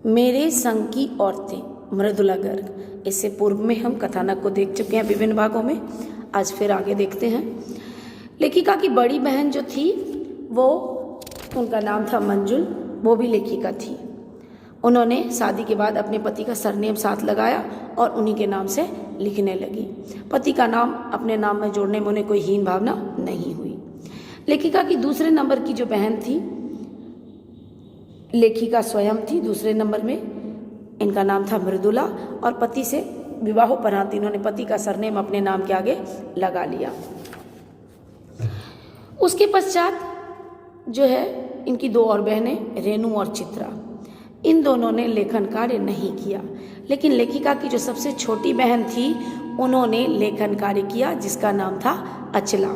मेरे संग की औरतें, मृदुला गर्ग। इससे पूर्व में हम कथानक को देख चुके हैं विभिन्न भागों में। आज फिर आगे देखते हैं। लेखिका की बड़ी बहन जो थी वो, उनका नाम था मंजुल, वो भी लेखिका थी। उन्होंने शादी के बाद अपने पति का सरनेम साथ लगाया और उन्हीं के नाम से लिखने लगी। पति का नाम अपने नाम में जोड़ने में उन्हें कोई हीन भावना नहीं हुई। लेखिका की दूसरे नंबर की जो बहन थी, लेखिका स्वयं थी दूसरे नंबर में। इनका नाम था मृदुला और पति से विवाहोपरांत इन्होंने पति का सरनेम अपने नाम के आगे लगा लिया। उसके पश्चात जो है इनकी दो और बहनें, रेणु और चित्रा, इन दोनों ने लेखन कार्य नहीं किया। लेकिन लेखिका की जो सबसे छोटी बहन थी उन्होंने लेखन कार्य किया, जिसका नाम था अचला।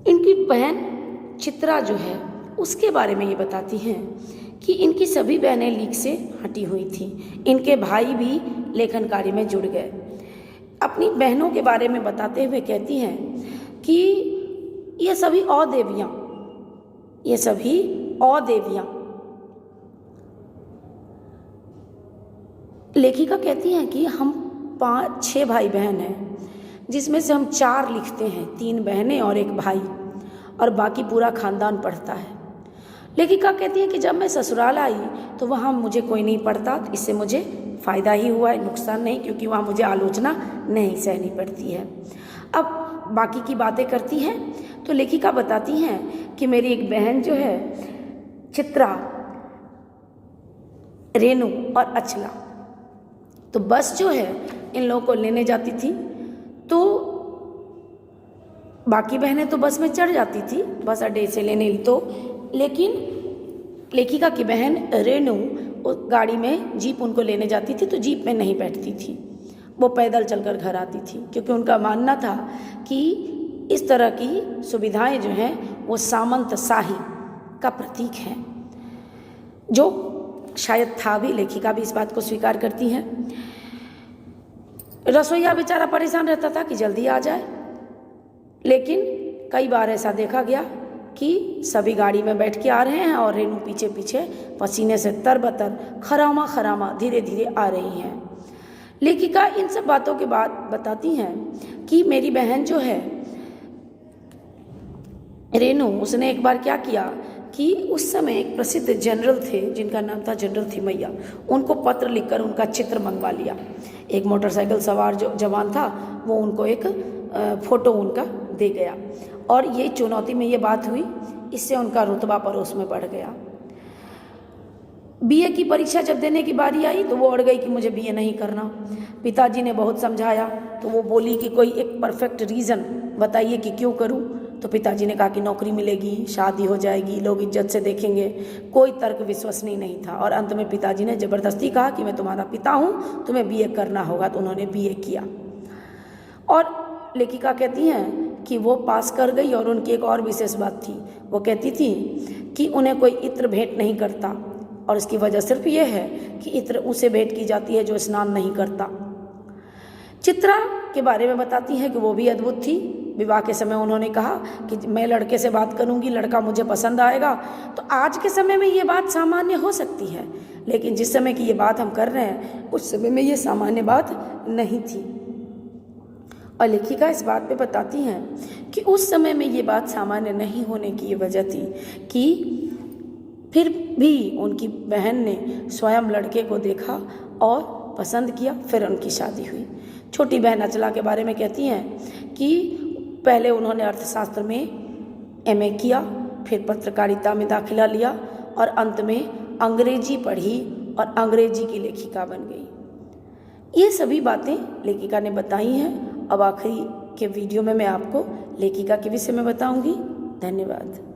इनकी बहन चित्रा जो है उसके बारे में ये बताती हैं कि इनकी सभी बहनें लीक से हटी हुई थीं। इनके भाई भी लेखन कार्य में जुड़ गए। अपनी बहनों के बारे में बताते हुए कहती हैं कि ये सभी अदेवियां। लेखिका कहती हैं कि हम 5-6 भाई बहन हैं, जिसमें से हम 4 लिखते हैं, 3 बहनें और 1 भाई, और बाकी पूरा खानदान पढ़ता है। लेखिका कहती है कि जब मैं ससुराल आई तो वहाँ मुझे कोई नहीं पढ़ता, इससे मुझे फ़ायदा ही हुआ है, नुकसान नहीं, क्योंकि वहाँ मुझे आलोचना नहीं सहनी पड़ती है। अब बाकी की बातें करती हैं तो लेखिका बताती हैं कि मेरी एक बहन जो है चित्रा, रेणु और अचला, तो बस जो है इन लोगों को लेने जाती थी, तो बाकी बहनें तो बस में चढ़ जाती थी, बस अड्डे से लेने, तो लेकिन लेखिका की बहन रेणु गाड़ी में, जीप उनको लेने जाती थी तो जीप में नहीं बैठती थी, वो पैदल चलकर घर आती थी, क्योंकि उनका मानना था कि इस तरह की सुविधाएं जो हैं वो सामंतशाही का प्रतीक हैं, जो शायद था भी। लेखिका भी इस बात को स्वीकार करती हैं। रसोइया बेचारा परेशान रहता था कि जल्दी आ जाए, लेकिन कई बार ऐसा देखा गया कि सभी गाड़ी में बैठ के आ रहे हैं और रेणु पीछे पीछे पसीने से तरबतर खरामा धीरे धीरे आ रही हैं। लेखिका इन सब बातों के बाद बताती हैं कि मेरी बहन जो है रेणु, उसने एक बार क्या किया कि उस समय एक प्रसिद्ध जनरल थे जिनका नाम था जनरल थिमैया, उनको पत्र लिखकर उनका चित्र मंगवा लिया। एक मोटरसाइकिल सवार जो जवान था वो उनको एक फोटो उनका दे गया, और ये चुनौती में ये बात हुई, इससे उनका रुतबा पड़ोस में बढ़ गया। बीए की परीक्षा जब देने की बारी आई तो वो अड़ गई कि मुझे बीए नहीं करना। पिताजी ने बहुत समझाया तो वो बोली कि कोई एक परफेक्ट रीज़न बताइए कि क्यों करूं। तो पिताजी ने कहा कि नौकरी मिलेगी, शादी हो जाएगी, लोग इज्जत से देखेंगे। कोई तर्क विश्वसनीय नहीं था, और अंत में पिताजी ने ज़बरदस्ती कहा कि मैं तुम्हारा पिता हूँ, तुम्हें बीए करना होगा। तो उन्होंने बीए किया, और लेखिका कहती हैं कि वो पास कर गई। और उनकी एक और विशेष बात थी, वो कहती थी कि उन्हें कोई इत्र भेंट नहीं करता, और इसकी वजह सिर्फ ये है कि इत्र उसे भेंट की जाती है जो स्नान नहीं करता। चित्रा के बारे में बताती हैं कि वो भी अद्भुत थी। विवाह के समय उन्होंने कहा कि मैं लड़के से बात करूंगी, लड़का मुझे पसंद आएगा। तो आज के समय में ये बात सामान्य हो सकती है, लेकिन जिस समय की ये बात हम कर रहे हैं उस समय में ये सामान्य बात नहीं थी। और लेखिका इस बात पे बताती हैं कि उस समय में ये बात सामान्य नहीं होने की ये वजह थी कि फिर भी उनकी बहन ने स्वयं लड़के को देखा और पसंद किया, फिर उनकी शादी हुई। छोटी बहन अचला के बारे में कहती हैं कि पहले उन्होंने अर्थशास्त्र में एमए किया, फिर पत्रकारिता में दाखिला लिया, और अंत में अंग्रेजी पढ़ी और अंग्रेजी की लेखिका बन गई। ये सभी बातें लेखिका ने बताई हैं। अब आखिरी के वीडियो में मैं आपको लेखिका के विषय में बताऊंगी। धन्यवाद।